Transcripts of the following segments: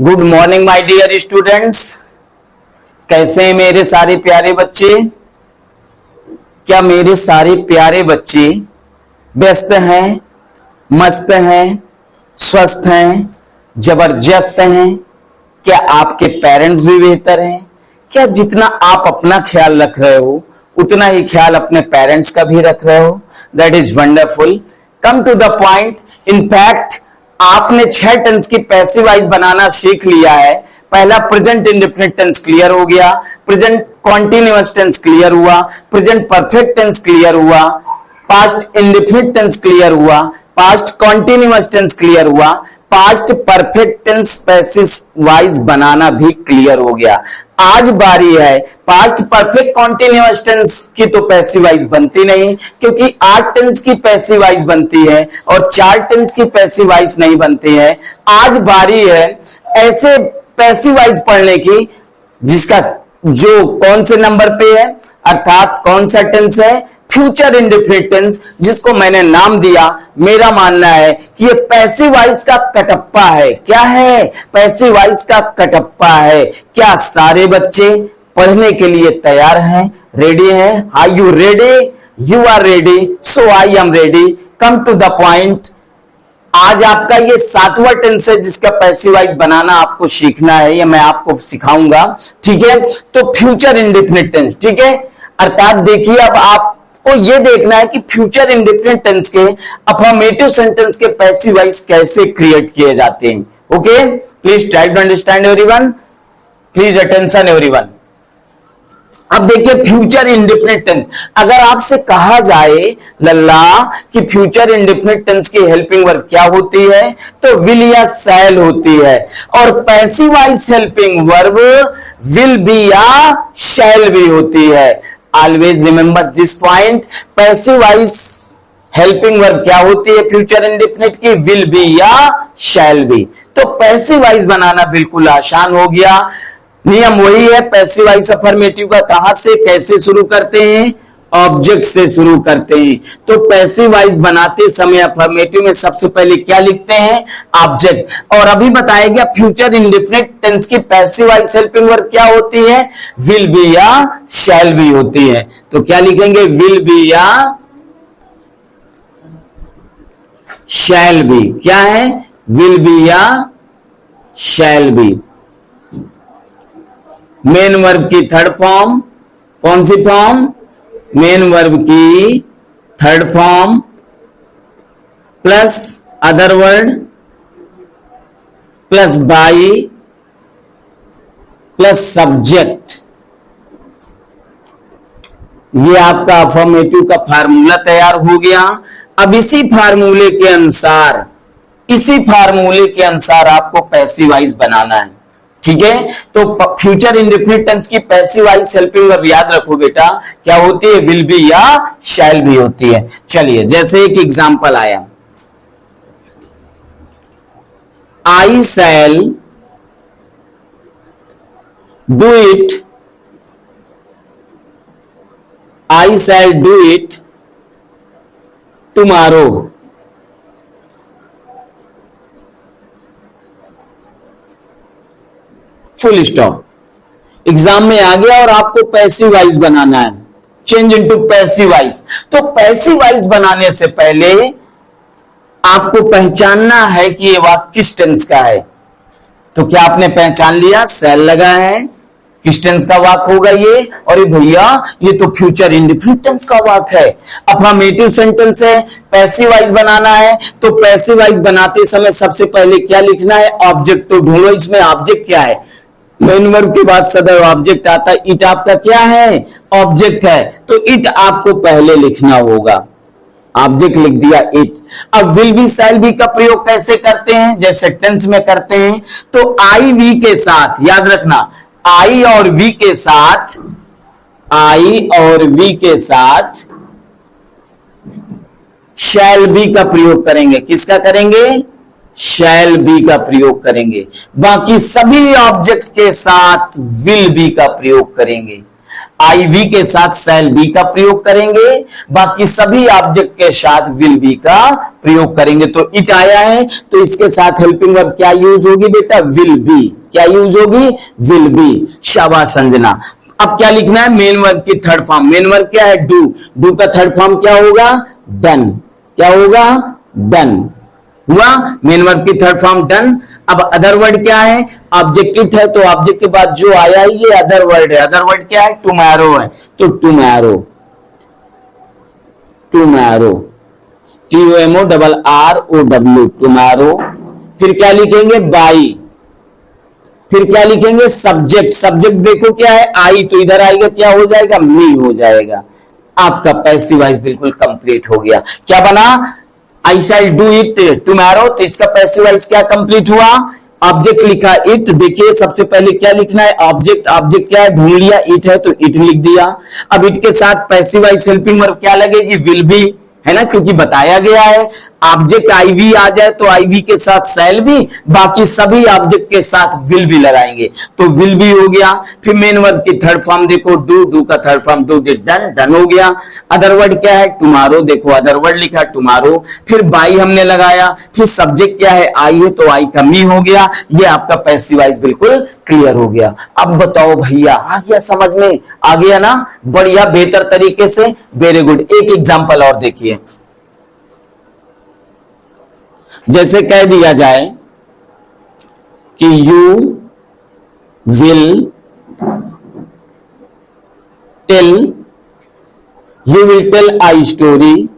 Good morning my dear students. कैसे हैं मेरे सारे प्यारे बच्चे? क्या मेरे सारे प्यारे बच्चे व्यस्त हैं, मस्त हैं, स्वस्थ हैं, जबरदस्त हैं? क्या आपके पेरेंट्स भी बेहतर हैं? क्या जितना आप अपना ख्याल रख रहे हो उतना ही ख्याल अपने पेरेंट्स का भी रख रहे हो? That is wonderful. Come to the point. In fact आपने 6 टेंस की पैसिव वॉइस बनाना सीख लिया है। पहला प्रेजेंट इंडेफिनिट टेंस क्लियर हो गया, प्रेजेंट कॉन्टिन्यूअस टेंस क्लियर हुआ, प्रेजेंट परफेक्ट टेंस क्लियर हुआ, पास्ट इंडेफिनिट टेंस क्लियर हुआ, पास्ट कॉन्टिन्यूअस टेंस क्लियर हुआ, past perfect tense passive voice बनाना भी क्लियर हो गया। आज बारी है पास्ट परफेक्ट कॉन्टिन्यूअस टेंस की। तो पैसिव वॉइस बनती नहीं, क्योंकि 8 टेंस की पैसिव वॉइस बनती है और 4 टेंस की पैसिव वॉइस नहीं बनती है। आज बारी है ऐसे पैसिव वॉइस पढ़ने की जिसका जो कौन से नंबर पे है, अर्थात कौन सा टेंस है, फ्यूचर इंडेफिनिट टेंस, जिसको मैंने नाम दिया। मेरा मानना है कि ये पैसिव वॉइस का कटप्पा है। क्या है? पैसिव वॉइस का कटप्पा है। क्या सारे बच्चे पढ़ने के लिए तैयार हैं, रेडी हैं? Are you ready? You are ready, so I am ready. Come to the point. आज आपका ये 7वां टेंस है जिसका पैसिव वॉइस बनाना आपको सीखना है, या मैं आपको सिखाऊंगा। ठीक है, तो फ्यूचर इंडेफिनिट टेंस। ठीक है, अर्थात देखिए अब आप को ये देखना है कि फ्यूचर इंडेफिनिट टेंस के अफर्मेटिव सेंटेंस के पैसिव वॉइस कैसे क्रिएट किए जाते हैं। Okay, please try to understand everyone, please attention everyone. अब देखिए फ्यूचर इंडेफिनिट टेंस, अगर आपसे कहा जाए लल्ला कि फ्यूचर इंडेफिनिट टेंस की हेल्पिंग वर्ब क्या होती है, तो विल या शैल होती है, और passive voice helping verb will be या शैल भी होती है। Always remember this point. Passive voice helping verb क्या होती है फ्यूचर इंडेफिनिट की? विल बी या शैल बी। तो पैसिव वॉइस बनाना बिल्कुल आसान हो गया। नियम वही है पैसिव वॉइस अफर्मेटिव का। कहां से कैसे शुरू करते हैं? ऑब्जेक्ट से शुरू करते हैं। तो पैसिव वॉइस बनाते समय अफर्मेटिव में सबसे पहले क्या लिखते हैं? ऑब्जेक्ट। और अभी बताया गया फ्यूचर इंडेफिनिट टेंस की पैसिव वॉइस हेल्पिंग वर्ब क्या होती है? विल बी या शैल बी होती है। तो क्या लिखेंगे? विल बी या शैल बी। क्या है? विल बी या शैल बी। मेन वर्ब की थर्ड फॉर्म, कौन सी फॉर्म? मेन वर्ब की third form plus other word plus by plus subject. ये आपका अफर्मेटिव का फार्मूला तैयार हो गया। अब इसी फार्मूले के अनुसार आपको पैसिव वॉइस बनाना है। ठीक है, तो फ्यूचर इंडेफिनिट टेंस की पैसिव वॉइस हेल्पिंग वर्ब याद रखो बेटा, क्या होती है? विल बी या शैल बी होती है। चलिए, जैसे एक एग्जांपल आया, I shall do it, I shall do it tomorrow. Full stop. Exam में आ गया और आपको पैसिव वॉइस बनाना है, चेंज इनटू पैसिव वॉइस। तो पैसिव वॉइस बनाने से पहले आपको पहचानना है कि ये वाक्य किस टेंस का है। तो क्या आपने पहचान लिया? शैल लगा है, किस टेंस का वाक्य होगा ये? और ये भैया ये तो फ्यूचर इंडेफिनिट टेंस का वाक्य है, अफर्मेटिव सेंटेंस है, पैसिव वॉइस बनाना है। तो पैसिव वॉइस बनाते समय सबसे पहले क्या लिखना है? ऑब्जेक्ट। तो ढूंढो इसमें ऑब्जेक्ट क्या है। मेन वर्ब के बाद सदैव ऑब्जेक्ट आता है। इट आपका क्या है? ऑब्जेक्ट है। तो इट आपको पहले लिखना होगा। ऑब्जेक्ट लिख दिया इट। अब विल बी शैल बी का प्रयोग कैसे करते हैं? जैसे टेंस में करते हैं। तो आई वी के साथ, याद रखना, आई और वी के साथ, आई और वी के साथ शैल बी का प्रयोग करेंगे। किसका करेंगे? शैल बी का प्रयोग करेंगे। बाकी सभी ऑब्जेक्ट के साथ विल बी का प्रयोग करेंगे। IV के साथ shall be का प्रयोग करेंगे, बाकी सभी ऑब्जेक्ट के साथ will be का प्रयोग करेंगे। तो इट आया है तो इसके साथ हेल्पिंग वर्ब क्या यूज होगी बेटा? will be। क्या यूज होगी? will be। शाबाश संजना। अब क्या लिखना है? मेन वर्ब की थर्ड फॉर्म। मेन वर्ब क्या है? डू। डू का थर्ड फॉर्म क्या होगा? डन। क्या होगा? डन। हुआ मेन वर्ब की थर्ड फॉर्म डन। अब अदर वर्ड क्या है? ऑब्जेक्टिव है तो ऑब्जेक्ट के बाद जो आया है ये अदर वर्ड है। अदर वर्ड क्या है? टुमारो है। तो टुमारो, टुमारो, TUMORROW, टुमारो। फिर क्या लिखेंगे? बाई। फिर क्या लिखेंगे? सब्जेक्ट। सब्जेक्ट देखो क्या है? आई, तो इधर आएगा क्या हो जाएगा? मी हो जाएगा। आपका पैसिव वॉइस बिल्कुल कंप्लीट हो गया। क्या बना? आई शैल डू इट टुमारो, तो इसका पैसिव वॉइस क्या कंप्लीट हुआ? ऑब्जेक्ट लिखा इट। देखिए सबसे पहले क्या लिखना है? ऑब्जेक्ट। ऑब्जेक्ट क्या है? ढूंढ लिया, इट है तो इट लिख दिया। अब इट के साथ पैसिव वॉइस हेल्पिंग वर्ब क्या लगेगी? विल बी, है ना, क्योंकि बताया गया है ऑब्जेक्ट आईवी आ जाए तो आईवी के साथ शैल भी, बाकी सभी ऑब्जेक्ट के साथ विल भी लगाएंगे तो विल भी हो गया। फिर मेन वर्ब की थर्ड फॉर्म देखो डू। डू का third form do did done, done हो गया। अदर वर्ड क्या है? टुमारो। देखो अदर वर्ड लिखा टुमारो। फिर बाई हमने लगाया। फिर सब्जेक्ट क्या है? आई है तो आई का मी हो गया। ये आपका पैसिव वॉइस बिल्कुल क्लियर हो गया। अब बताओ भैया आ गया समझ में? आ गया ना? बढ़िया, बेहतर तरीके से। Very good. एक एग्जांपल और देखिए, जैसे कह दिया जाए कि you will tell I story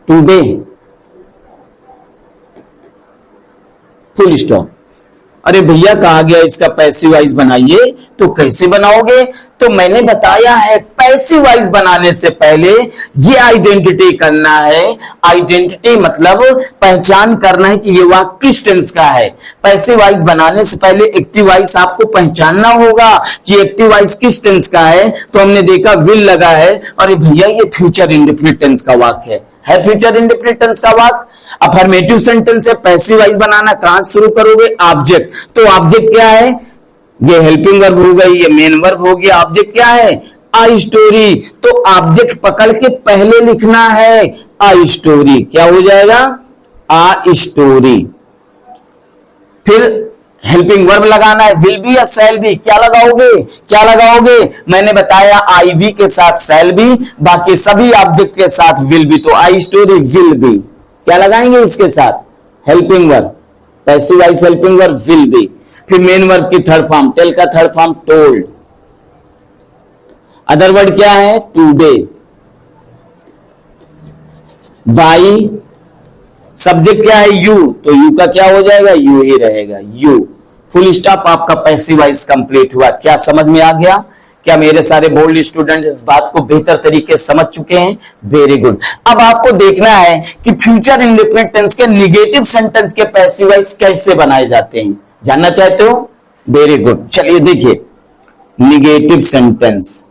today, full stop. अरे भैया कहा गया इसका पैसिव वॉइस बनाइए, तो कैसे बनाओगे? तो मैंने बताया है पैसिव वॉइस बनाने से पहले ये आइडेंटिटी करना है। आइडेंटिटी मतलब पहचान करना है कि ये वाक्य किस टेंस का है। पैसिव वॉइस बनाने से पहले एक्टिव वॉइस आपको पहचानना होगा कि एक्टिव वॉइस किस टेंस का है। तो हमने देखा विल लगा है, अरे भैया ये फ्यूचर इंडेफिनिट टेंस का वाक्य है फ्यूचर इंडेफिनिट टेंस का वाक्य। अफर्मेटिव सेंटेंस है, पैसिव वॉइस बनाना कहां शुरू करोगे? ऑब्जेक्ट। तो ऑब्जेक्ट क्या है? ये हेल्पिंग वर्ब हो गई, ये मेन वर्ब हो गया। ऑब्जेक्ट क्या है? आई स्टोरी। तो ऑब्जेक्ट पकड़ के पहले लिखना है आई स्टोरी। क्या हो जाएगा? आ स्टोरी। फिर हेल्पिंग वर्ब लगाना है, विल बी या शैल बी। क्या लगाओगे? क्या लगाओगे? मैंने बताया आई वी के साथ शैल बी, बाकी सभी ऑब्जेक्ट के साथ विल बी। तो आई स्टोरी विल बी। क्या लगाएंगे इसके साथ? Helping verb. Passive voice helping verb will be. फिर मेन वर्ब की थर्ड फॉर्म, टेल का third form told. Other word क्या है? टुडे। बाई। सब्जेक्ट क्या है? यू, तो यू का क्या हो जाएगा? यू ही रहेगा, यू। Full stop. आपका पैसिव वॉइस कंप्लीट हुआ। क्या समझ में आ गया? क्या मेरे सारे बोल्ड स्टूडेंट इस बात को बेहतर तरीके से समझ चुके हैं? Very good. अब आपको देखना है कि फ्यूचर इंडेफिनिट टेंस के निगेटिव सेंटेंस के पैसिव वॉइस कैसे बनाए जाते हैं। जानना चाहते हो? Very good. चलिए देखिए निगेटिव सेंटेंस।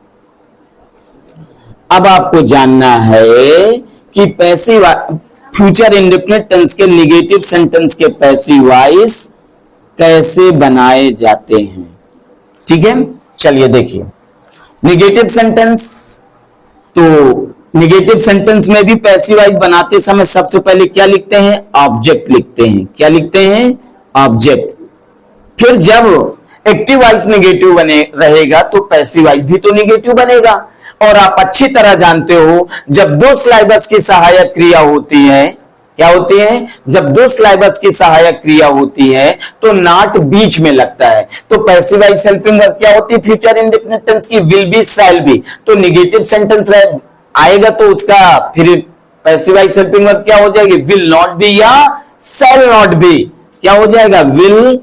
अब आपको जानना है कि पैसिव फ्यूचर इंडेफिनिट टेंस के निगेटिव सेंटेंस के पैसिव वॉइस कैसे बनाए जाते हैं। ठीक है, चलिए देखिए निगेटिव सेंटेंस। तो निगेटिव सेंटेंस में भी पैसिव वॉइस बनाते समय सबसे पहले क्या लिखते हैं? ऑब्जेक्ट लिखते हैं। क्या लिखते हैं? ऑब्जेक्ट। फिर जब एक्टिव वॉइस निगेटिव बने रहेगा तो पैसिव वॉइस भी तो निगेटिव बनेगा। और आप अच्छी तरह जानते हो जब दो सिलाइबस की सहायक क्रिया होती है, क्या होती है? जब दो सिलाइबस की सहायक क्रिया होती है तो नॉट बीच में लगता है। तो पैसिव वॉइस हेल्पिंग वर्ब क्या होती है? फ्यूचर इंडेफिनिट टेंस की विल बी शैल बी। तो निगेटिव सेंटेंस आएगा तो उसका फिर पैसिव वॉइस हेल्पिंग वर्ब क्या हो जाएगी? विल नॉट बी या शैल नॉट बी। क्या हो जाएगा? विल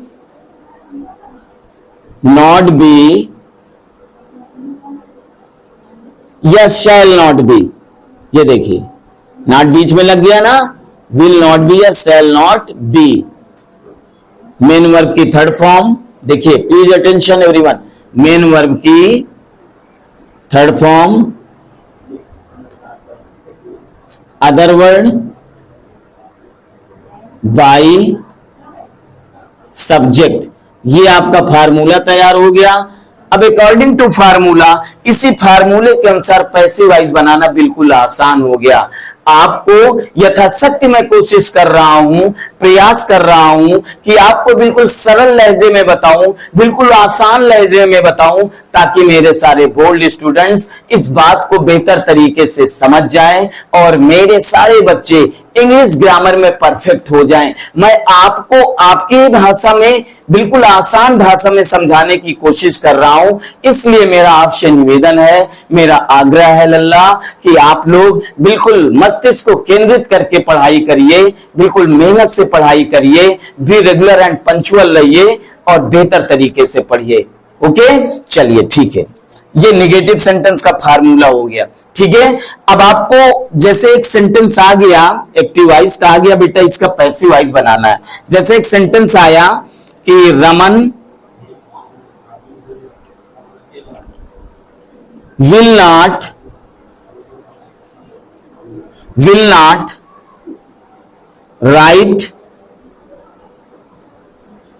नॉट बी या शैल नॉट बी। ये देखिए नॉट बीच में लग गया ना, विल नॉट बी या shall not be. Main verb की थर्ड फॉर्म देखिए, please attention everyone. Main verb की third form other word by subject. ये आपका फार्मूला तैयार हो गया। अब अकॉर्डिंग टू फार्मूला, इसी फार्मूले के अनुसार पैसिव वॉइस बनाना बिल्कुल आसान हो गया। आपको यथाशक्ति मैं कोशिश कर रहा हूं, प्रयास कर रहा हूं कि आपको बिल्कुल सरल लहजे में बताऊं, बिल्कुल आसान लहजे में बताऊं, ताकि मेरे सारे बोल्ड स्टूडेंट्स इस बात को बेहतर तरीके से समझ जाएं और मेरे सारे बच्चे इंग्लिश ग्रामर में परफेक्ट हो जाएं। मैं आपको आपकी भाषा में, बिल्कुल आसान भाषा में समझाने की कोशिश कर रहा हूं। इसलिए मेरा आपसे निवेदन है, मेरा आग्रह है लल्ला, कि आप लोग बिल्कुल मस्तिष्क को केंद्रित करके पढ़ाई करिए, बिल्कुल मेहनत से पढ़ाई करिए, भी रेगुलर एंड पंक्चुअल रहिए और बेहतर तरीके से पढ़िए। ओके, चलिए ठीक है। ये निगेटिव सेंटेंस का फार्मूला हो गया। ठीक है, अब आपको जैसे एक सेंटेंस आ गया एक्टिव वॉइस का, आ गया बेटा इसका पैसिव वॉइस बनाना है। जैसे एक सेंटेंस आया कि Raman will not write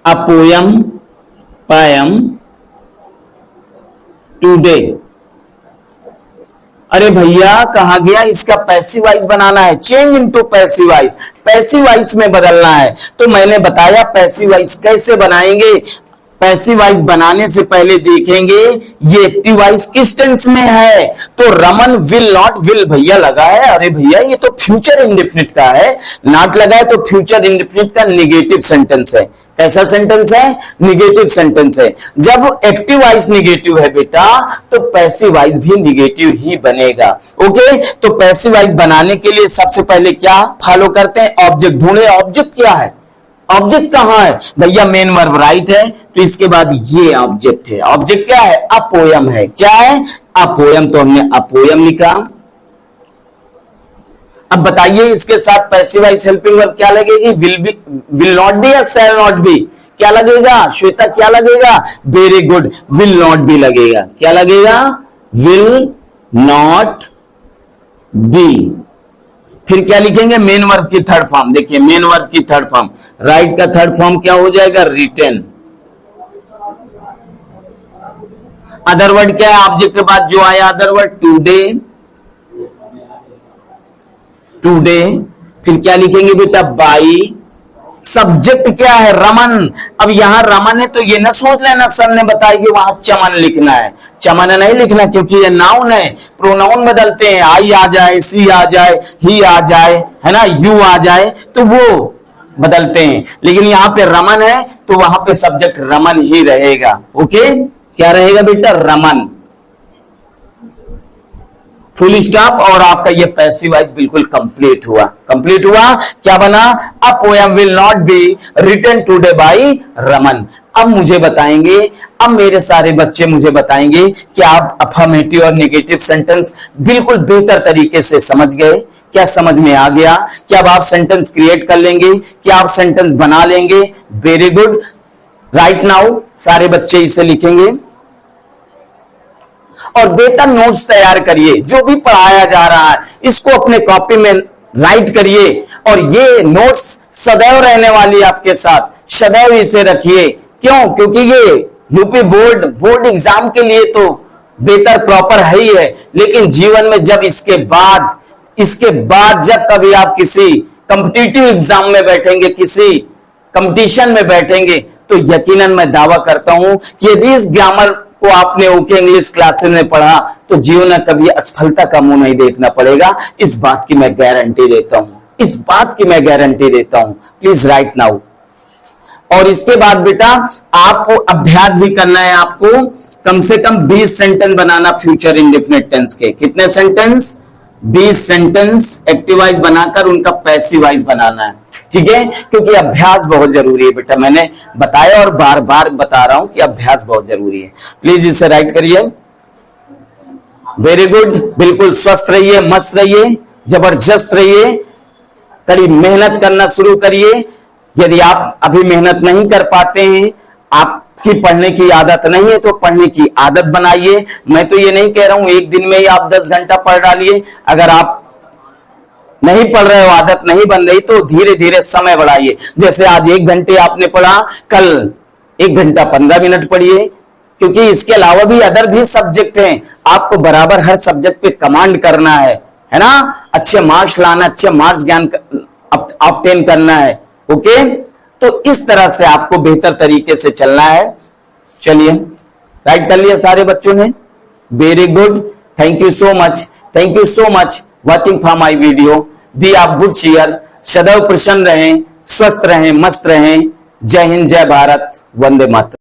a poem today। अरे भैया कहा गया इसका पैसिव वॉइस बनाना है, change into passive voice, passive voice में बदलना है। तो मैंने बताया पैसिव वॉइस कैसे बनाएंगे। पैसिव वॉइस बनाने से पहले देखेंगे ये एक्टिव वॉइस किस टेंस में है। तो रमन विल नॉट, विल भैया लगा है, अरे भैया ये तो फ्यूचर इंडेफिनिट का है, नॉट लगा है तो फ्यूचर इंडेफिनिट का निगेटिव सेंटेंस है। कैसा सेंटेंस है? निगेटिव सेंटेंस है। जब एक्टिव वॉइस निगेटिव है बेटा, तो पैसिव वॉइस भी निगेटिव ही बनेगा। ओके, तो पैसिव वॉइस बनाने के लिए सबसे पहले क्या फॉलो करते हैं? ऑब्जेक्ट ढूंढे। ऑब्जेक्ट क्या है? ऑब्जेक्ट कहां है भैया? मेन वर्ब राइट है, तो इसके बाद ये ऑब्जेक्ट है। ऑब्जेक्ट क्या है? अ पोयम है। क्या है? अ पोयम, तो हमने अ पोयम लिखा। अब बताइए इसके साथ पैसिव वॉइस हेल्पिंग वर्ब क्या लगेगी? विल नॉट बी या शैल नॉट बी? क्या लगेगा श्वेता? क्या लगेगा? Very good, will not B लगेगा। क्या लगेगा? Will not B. फिर क्या लिखेंगे? मेन वर्ब की थर्ड फॉर्म। देखिए मेन वर्ब की थर्ड फॉर्म, राइट का थर्ड फॉर्म क्या हो जाएगा? रिटन। अदर वर्ड क्या है? ऑब्जेक्ट के बाद जो आया अदर वर्ड, टुडे। टुडे। फिर क्या लिखेंगे बेटा? बाई। सब्जेक्ट क्या है? रमन। अब यहां रमन है तो ये ना सोच लेना सर ने बताया कि वहां चमन लिखना है। चमन नहीं लिखना, क्योंकि ये नाउन है। प्रोनाउन बदलते हैं, आई आ जाए, सी आ जाए, ही आ जाए, है ना, यू आ जाए, तो वो बदलते हैं। लेकिन यहाँ पे रमन है तो वहां पे सब्जेक्ट रमन ही रहेगा। ओके, क्या रहेगा बेटा? रमन। Full stop. और आपका ये पैसिव वॉइस बिल्कुल कंप्लीट हुआ। कंप्लीट हुआ। क्या बना? A poem will not be written today by Raman. अब मुझे बताएंगे, अब मेरे सारे बच्चे मुझे बताएंगे कि आप अफर्मेटिव और नेगेटिव सेंटेंस बिल्कुल बेहतर तरीके से समझ गए। क्या समझ में आ गया? क्या अब आप सेंटेंस क्रिएट कर लेंगे? क्या आप सेंटेंस बना लेंगे? Very good. राइट नाउ सारे बच्चे इसे लिखेंगे और बेहतर नोट्स तैयार करिए। जो भी पढ़ाया जा रहा है इसको अपने कॉपी में राइट करिए, और ये नोट्स सदैव रहने वाली आपके साथ, सदैव इसे रखिए। क्यों? क्योंकि ये यूपी बोर्ड एग्जाम के लिए तो बेहतर प्रॉपर है ही है, लेकिन जीवन में जब इसके बाद जब कभी आप किसी कॉम्पिटिटिव एग्जाम में बैठेंगे, किसी कंपटीशन में बैठेंगे, तो यकीनन मैं दावा करता हूं कि यदि इस ग्रामर को आपने ओके इंग्लिश क्लासेस में पढ़ा तो जीवन में कभी असफलता का मुंह नहीं देखना पड़ेगा। इस बात की मैं गारंटी देता हूं, इस बात की मैं गारंटी देता हूं। Please right now. और इसके बाद बेटा आपको अभ्यास भी करना है। आपको कम से कम 20 सेंटेंस बनाना फ्यूचर इंडेफिनिट टेंस के। कितने सेंटेंस? 20 सेंटेंस एक्टिव वॉइस बनाकर उनका पैसिव वॉइस बनाना है। ठीक है, क्योंकि अभ्यास बहुत जरूरी है बेटा। मैंने बताया और बार बार बता रहा हूं कि अभ्यास बहुत जरूरी है। प्लीज इसे राइट करिए। Very good. बिल्कुल स्वस्थ रहिए, मस्त रहिए, जबरदस्त रहिए, कड़ी मेहनत करना शुरू करिए। यदि आप अभी मेहनत नहीं कर पाते हैं, आपकी पढ़ने की आदत नहीं है, तो पढ़ने की आदत बनाइए। मैं तो ये नहीं कह रहा हूं एक दिन में ही आप 10 घंटा पढ़ डालिए। अगर आप नहीं पढ़ रहे हो, आदत नहीं बन रही, तो धीरे धीरे समय बढ़ाइए। जैसे आज 1 घंटे आपने पढ़ा, कल 1 घंटा 15 मिनट पढ़िए, क्योंकि इसके अलावा भी अदर भी सब्जेक्ट हैं, आपको बराबर हर सब्जेक्ट पे कमांड करना है ना, अच्छे मार्क्स लाना, अच्छे मार्क्स ज्ञान ऑब्टेन करना है। ओके, तो इस तरह से आपको बेहतर तरीके से चलना है। चलिए, राइट कर लिया सारे बच्चों ने, very good, thank you so much, thank you so much watching for my video. Be आप गुड चीयर, सदैव प्रसन्न रहें, स्वस्थ रहें, मस्त रहें। जय हिंद, जय भारत, वंदे मातरम।